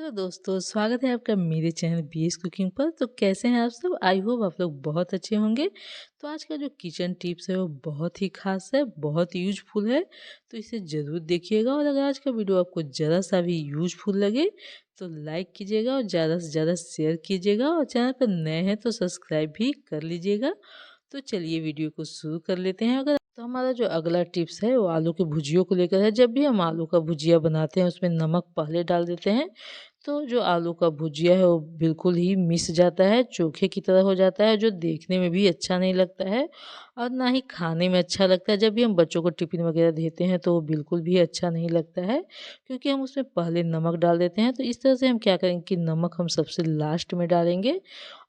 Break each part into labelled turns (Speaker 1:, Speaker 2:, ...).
Speaker 1: Hello दोस्तों, स्वागत है आपका मेरे चैनल बीएस कुकिंग पर। तो कैसे हैं आप सब? आई होप आप लोग बहुत अच्छे होंगे। तो आज का जो किचन टिप्स है वो बहुत ही खास है, बहुत यूजफुल है। तो इसे ज़रूर देखिएगा और अगर आज का वीडियो आपको ज़रा सा भी यूजफुल लगे तो लाइक कीजिएगा और ज़्यादा से ज़्यादा शेयर कीजिएगा और चैनल पर नए हैं तो सब्सक्राइब भी कर लीजिएगा। तो चलिए वीडियो को शुरू कर लेते हैं। अगर तो हमारा जो अगला टिप्स है वो आलू के भुजियों को लेकर है। जब भी हम आलू का भुजिया बनाते हैं उसमें नमक पहले डाल देते हैं तो जो आलू का भुजिया है वो बिल्कुल ही मिस जाता है, चोखे की तरह हो जाता है, जो देखने में भी अच्छा नहीं लगता है और ना ही खाने में अच्छा लगता है। जब भी हम बच्चों को टिफ़िन वगैरह देते हैं तो वो बिल्कुल भी अच्छा नहीं लगता है, क्योंकि हम उसमें पहले नमक डाल देते हैं। तो इस तरह से हम क्या करेंगे कि नमक हम सबसे लास्ट में डालेंगे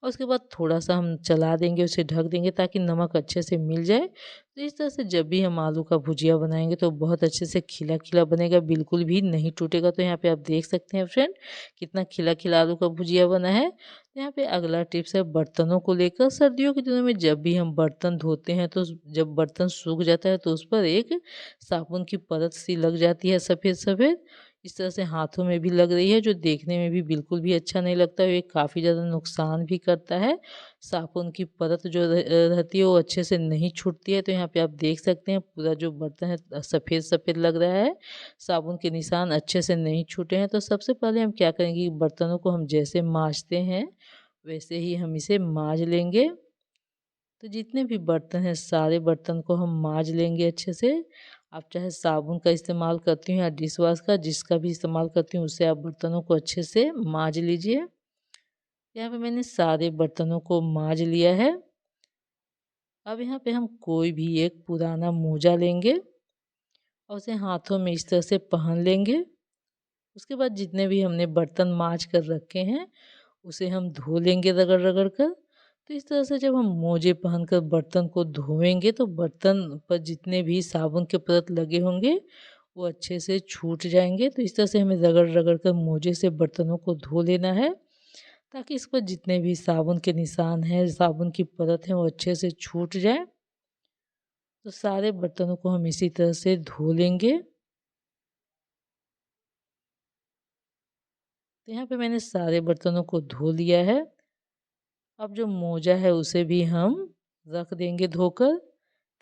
Speaker 1: और उसके बाद थोड़ा-सा हम चला देंगे, उसे ढक देंगे ताकि नमक अच्छे से मिल जाए। तो इस तरह से जब भी हम आलू का भुजिया बनाएँगे तो बहुत अच्छे से खिला-खिला बनेगा, बिल्कुल भी नहीं टूटेगा। तो यहाँ पे आप देख सकते हैं फ्रेंड, कितना खिला-खिला आलू का भुजिया बना है। तो यहाँ पे अगला टिप्स है बर्तनों को लेकर। सर्दियों के दिनों में जब भी हम बर्तन धोते हैं तो जब बर्तन सूख जाता है तो उस पर एक साबुन की परत सी लग जाती है सफ़ेद-सफ़ेद। इस तरह से हाथों में भी लग रही है, जो देखने में भी बिल्कुल भी अच्छा नहीं लगता है। ये काफ़ी ज़्यादा नुकसान भी करता है। साबुन की परत जो रहती है वो अच्छे से नहीं छूटती है। तो यहाँ पे आप देख सकते हैं पूरा जो बर्तन है सफ़ेद-सफ़ेद लग रहा है। साबुन के निशान अच्छे से नहीं छूटे हैं। तो सबसे पहले हम क्या करेंगे कि बर्तनों को हम जैसे माँजते हैं वैसे ही हम इसे माँज लेंगे। तो जितने भी बर्तन हैं सारे बर्तन को हम माँज लेंगे अच्छे से। आप चाहे साबुन का इस्तेमाल करती हूँ या डिश वॉश का, जिसका भी इस्तेमाल करती हूँ उससे आप बर्तनों को अच्छे से माँज लीजिए। यहाँ पे मैंने सारे बर्तनों को माँज लिया है। अब यहाँ पे हम कोई भी एक पुराना मोजा लेंगे और उसे हाथों में इस तरह से पहन लेंगे। उसके बाद जितने भी हमने बर्तन माँज कर रखे हैं उसे हम धो लेंगे रगड़-रगड़ कर। तो इस तरह से जब हम मोजे पहनकर बर्तन को धोएँगे तो बर्तन पर जितने भी साबुन के परत लगे होंगे वो अच्छे से छूट जाएँगे। तो इस तरह से हमें रगड़-रगड़ कर मोजे से बर्तनों को धो लेना है, ताकि इस पर जितने भी साबुन के निशान हैं, साबुन की परत है वो अच्छे से छूट जाए। तो सारे बर्तनों को हम इसी तरह से धो लेंगे। तो यहाँ पे मैंने सारे बर्तनों को धो लिया है। अब जो मोजा है उसे भी हम रख देंगे धोकर,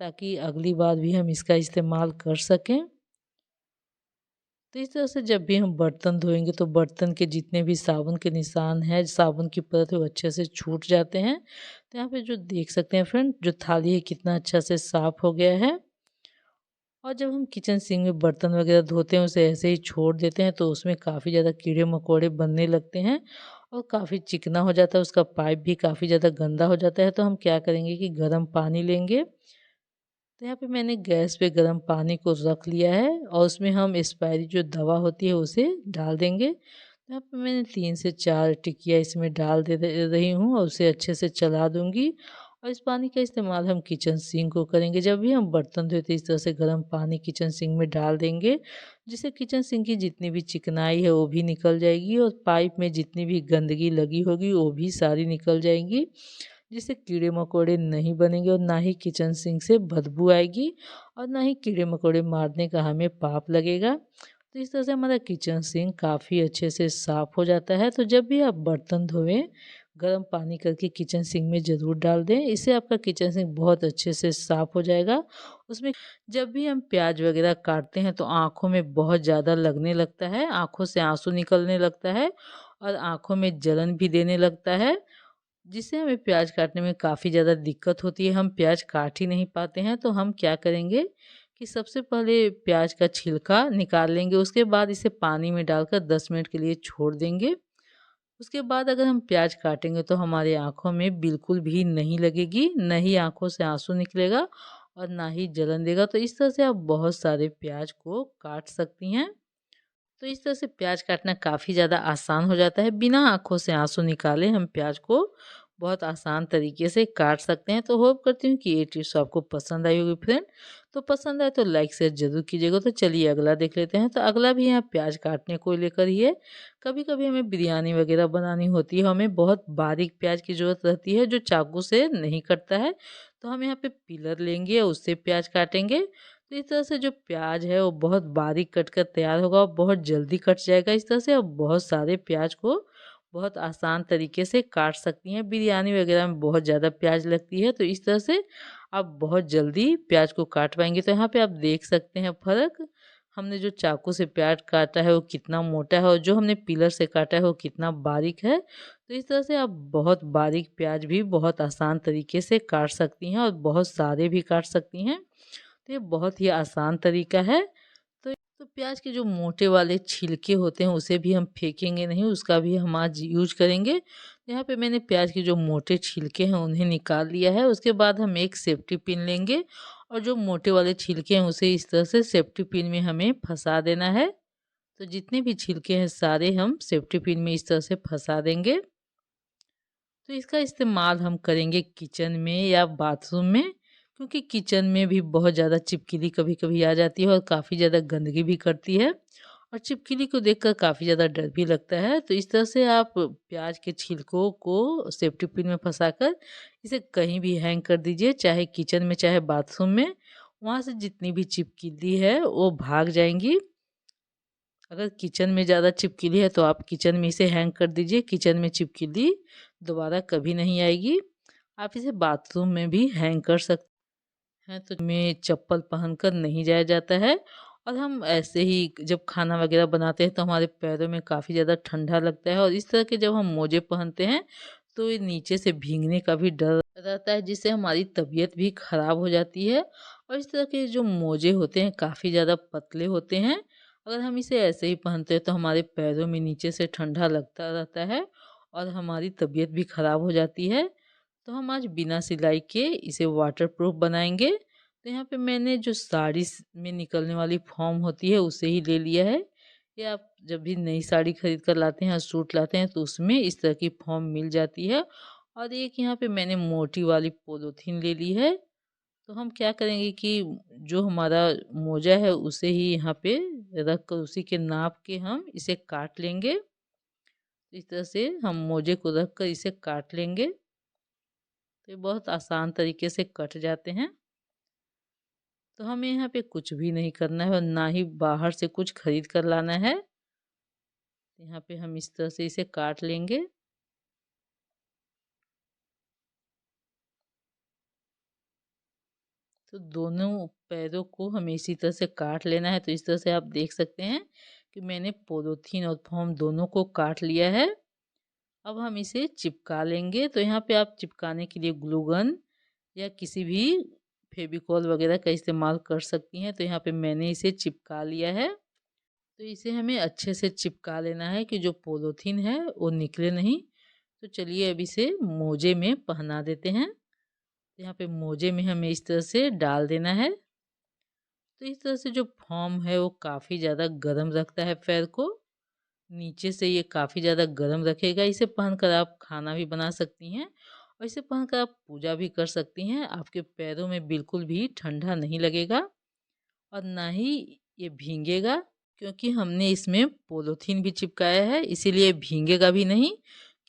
Speaker 1: ताकि अगली बार भी हम इसका इस्तेमाल कर सकें। तो इस तरह से जब भी हम बर्तन धोएंगे तो बर्तन के जितने भी साबुन के निशान हैं, साबुन की परत है वो अच्छे से छूट जाते हैं। तो यहाँ पे जो देख सकते हैं फ्रेंड, जो थाली है कितना अच्छा से साफ़ हो गया है। और जब हम किचन सिंक में बर्तन वगैरह धोते हैं उसे ऐसे ही छोड़ देते हैं तो उसमें काफ़ी ज़्यादा कीड़े मकोड़े बनने लगते हैं और काफ़ी चिकना हो जाता है, उसका पाइप भी काफ़ी ज़्यादा गंदा हो जाता है। तो हम क्या करेंगे कि गर्म पानी लेंगे। तो यहाँ पे मैंने गैस पे गर्म पानी को रख लिया है और उसमें हम एक्सपायरी जो दवा होती है उसे डाल देंगे। तो यहाँ पे मैंने 3 से 4 टिकिया इसमें डाल दे दे रही हूँ और उसे अच्छे से चला दूँगी। और इस पानी का इस्तेमाल हम किचन सिंक को करेंगे। जब भी हम बर्तन धोते इस तरह से गर्म पानी किचन सिंक में डाल देंगे, जिससे किचन सिंक की जितनी भी चिकनाई है वो भी निकल जाएगी और पाइप में जितनी भी गंदगी लगी होगी वो भी सारी निकल जाएगी, जिससे कीड़े मकोड़े नहीं बनेंगे और ना ही किचन सिंक से बदबू आएगी और ना ही कीड़े मकोड़े मारने का हमें पाप लगेगा। तो इस तरह से हमारा किचन सिंक काफ़ी अच्छे से साफ़ हो जाता है। तो जब भी आप बर्तन धोएं, गर्म पानी करके किचन सिंक में ज़रूर डाल दें, इससे आपका किचन सिंक बहुत अच्छे से साफ़ हो जाएगा। उसमें जब भी हम प्याज वगैरह काटते हैं तो आँखों में बहुत ज़्यादा लगने लगता है, आँखों से आँसू निकलने लगता है और आँखों में जलन भी देने लगता है, जिससे हमें प्याज काटने में काफ़ी ज़्यादा दिक्कत होती है। हम प्याज काट ही नहीं पाते हैं। तो हम क्या करेंगे कि सबसे पहले प्याज का छिलका निकाल लेंगे, उसके बाद इसे पानी में डालकर 10 मिनट के लिए छोड़ देंगे। उसके बाद अगर हम प्याज काटेंगे तो हमारी आँखों में बिल्कुल भी नहीं लगेगी, ना ही आँखों से आँसू निकलेगा और ना ही जलन देगा। तो इस तरह से आप बहुत सारे प्याज को काट सकती हैं। तो इस तरह से प्याज काटना काफ़ी ज़्यादा आसान हो जाता है। बिना आँखों से आँसू निकाले हम प्याज को बहुत आसान तरीके से काट सकते हैं। तो होप करती हूँ कि ये टिप्स आपको पसंद आई होगी फ्रेंड। तो पसंद आए तो लाइक शेयर ज़रूर कीजिएगा। तो चलिए अगला देख लेते हैं। तो अगला भी यहाँ प्याज काटने को लेकर ही है। कभी-कभी हमें बिरयानी वगैरह बनानी होती है, हमें बहुत बारीक प्याज की ज़रूरत रहती है जो चाकू से नहीं कटता है। तो हम यहाँ पे पीलर लेंगे और उससे प्याज काटेंगे। तो इस तरह से जो प्याज है वो बहुत बारीक कट कर तैयार होगा और बहुत जल्दी कट जाएगा। इस तरह से आप बहुत सारे प्याज को बहुत आसान तरीके से काट सकती हैं। बिरयानी वगैरह में बहुत ज़्यादा प्याज लगती है, तो इस तरह से आप बहुत जल्दी प्याज को काट पाएंगे। तो यहाँ पे आप देख सकते हैं फ़र्क, हमने जो चाकू से प्याज काटा है वो कितना मोटा है और जो हमने पीलर से काटा है वो कितना बारीक है। तो इस तरह से आप बहुत बारीक प्याज भी बहुत आसान तरीके से काट सकती हैं और बहुत सारे भी काट सकती हैं। तो ये बहुत ही आसान तरीका है। तो प्याज के जो मोटे वाले छिलके होते हैं उसे भी हम फेंकेंगे नहीं, उसका भी हम आज यूज करेंगे। तो यहाँ पे मैंने प्याज के जो मोटे छिलके हैं उन्हें निकाल लिया है। उसके बाद हम एक सेफ्टी पिन लेंगे और जो मोटे वाले छिलके हैं उसे इस तरह से सेफ्टी पिन में हमें फंसा देना है। तो जितने भी छिलके हैं सारे हम सेफ्टी पिन में इस तरह से फंसा देंगे। तो इसका इस्तेमाल हम करेंगे किचन में या बाथरूम में, क्योंकि किचन में भी बहुत ज़्यादा चिपकली कभी कभी आ जाती है और काफ़ी ज़्यादा गंदगी भी करती है और चिपकली को देखकर काफ़ी ज़्यादा डर भी लगता है। तो इस तरह से आप प्याज के छिलकों को सेफ्टी पिन में फंसाकर इसे कहीं भी हैंग कर दीजिए, चाहे किचन में चाहे बाथरूम में। वहाँ से जितनी भी चिपकली है वो भाग जाएंगी। अगर किचन में ज़्यादा चिपकली है तो आप किचन में इसे हैंग कर दीजिए, किचन में चिपकली दोबारा कभी नहीं आएगी। आप इसे बाथरूम में भी हैंग कर सकते हैं। तो में चप्पल पहनकर नहीं जाया जाता है और हम ऐसे ही जब खाना वगैरह बनाते हैं तो हमारे पैरों में काफ़ी ज़्यादा ठंडा लगता है और इस तरह के जब हम मोजे पहनते हैं तो ये नीचे से भीगने का भी डर रहता है, जिससे हमारी तबीयत भी ख़राब हो जाती है। और इस तरह के जो मोजे होते हैं काफ़ी ज़्यादा पतले होते हैं। अगर हम इसे ऐसे ही पहनते हैं तो हमारे पैरों में नीचे से ठंडा लगता रहता है और हमारी तबीयत भी ख़राब हो जाती है। तो हम आज बिना सिलाई के इसे वाटरप्रूफ बनाएंगे। तो यहाँ पे मैंने जो साड़ी में निकलने वाली फॉर्म होती है उसे ही ले लिया है। ये आप जब भी नई साड़ी खरीद कर लाते हैं, सूट लाते हैं, तो उसमें इस तरह की फॉर्म मिल जाती है। और एक यहाँ पे मैंने मोटी वाली पॉलीथीन ले ली है। तो हम क्या करेंगे कि जो हमारा मोजा है उसे ही यहाँ पे रख कर उसी के नाप के हम इसे काट लेंगे। इस तरह से हम मोजे को रख कर इसे काट लेंगे। तो ये बहुत आसान तरीके से कट जाते हैं। तो हमें यहाँ पे कुछ भी नहीं करना है और ना ही बाहर से कुछ खरीद कर लाना है। यहाँ पे हम इस तरह से इसे काट लेंगे। तो दोनों पैरों को हमें इसी तरह से काट लेना है। तो इस तरह से आप देख सकते हैं कि मैंने पॉलीथीन और फॉर्म दोनों को काट लिया है। अब हम इसे चिपका लेंगे। तो यहाँ पे आप चिपकाने के लिए ग्लू गन या किसी भी फेविकॉल वगैरह का इस्तेमाल कर सकती हैं। तो यहाँ पे मैंने इसे चिपका लिया है। तो इसे हमें अच्छे से चिपका लेना है कि जो पॉलीथीन है वो निकले नहीं। तो चलिए अब इसे मोजे में पहना देते हैं। तो यहाँ पे मोजे में हमें इस तरह से डाल देना है। तो इस तरह से जो फॉर्म है वो काफ़ी ज़्यादा गर्म रखता है पैर को। नीचे से ये काफ़ी ज़्यादा गर्म रखेगा। इसे पहनकर आप खाना भी बना सकती हैं और इसे पहनकर आप पूजा भी कर सकती हैं। आपके पैरों में बिल्कुल भी ठंडा नहीं लगेगा और ना ही ये भीगेगा, क्योंकि हमने इसमें पॉलीथीन भी चिपकाया है, इसीलिए भीगेगा भी नहीं।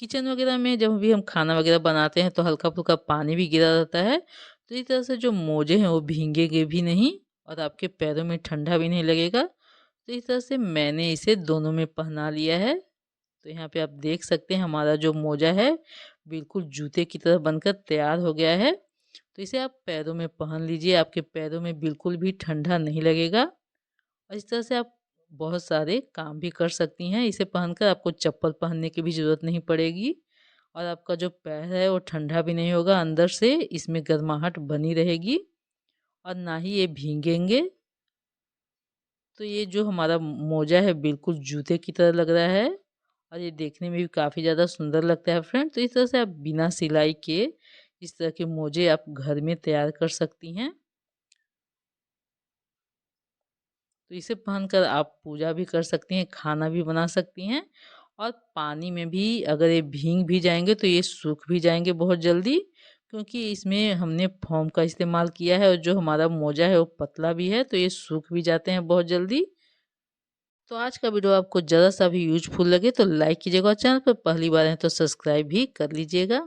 Speaker 1: किचन वगैरह में जब भी हम खाना वगैरह बनाते हैं तो हल्का फुल्का पानी भी गिरा रहता है। तो इस तरह से जो मोजे हैं वो भीगेंगे भी नहीं और आपके पैरों में ठंडा भी नहीं लगेगा। तो इस तरह से मैंने इसे दोनों में पहना लिया है। तो यहाँ पे आप देख सकते हैं हमारा जो मोजा है बिल्कुल जूते की तरह बनकर तैयार हो गया है। तो इसे आप पैरों में पहन लीजिए, आपके पैरों में बिल्कुल भी ठंडा नहीं लगेगा और इस तरह से आप बहुत सारे काम भी कर सकती हैं। इसे पहनकर आपको चप्पल पहनने की भी ज़रूरत नहीं पड़ेगी और आपका जो पैर है वो ठंडा भी नहीं होगा, अंदर से इसमें गर्माहट बनी रहेगी और ना ही ये भीगेंगे। तो ये जो हमारा मोजा है बिल्कुल जूते की तरह लग रहा है और ये देखने में भी काफ़ी ज़्यादा सुंदर लगता है फ्रेंड। तो इस तरह से आप बिना सिलाई के इस तरह के मोजे आप घर में तैयार कर सकती हैं। तो इसे पहनकर आप पूजा भी कर सकती हैं, खाना भी बना सकती हैं और पानी में भी अगर ये भीग भी जाएंगे तो ये सूख भी जाएंगे बहुत जल्दी, क्योंकि इसमें हमने फोम का इस्तेमाल किया है और जो हमारा मोजा है वो पतला भी है, तो ये सूख भी जाते हैं बहुत जल्दी। तो आज का वीडियो आपको ज़रा सा भी यूजफुल लगे तो लाइक कीजिएगा और चैनल पर पहली बार है तो सब्सक्राइब भी कर लीजिएगा।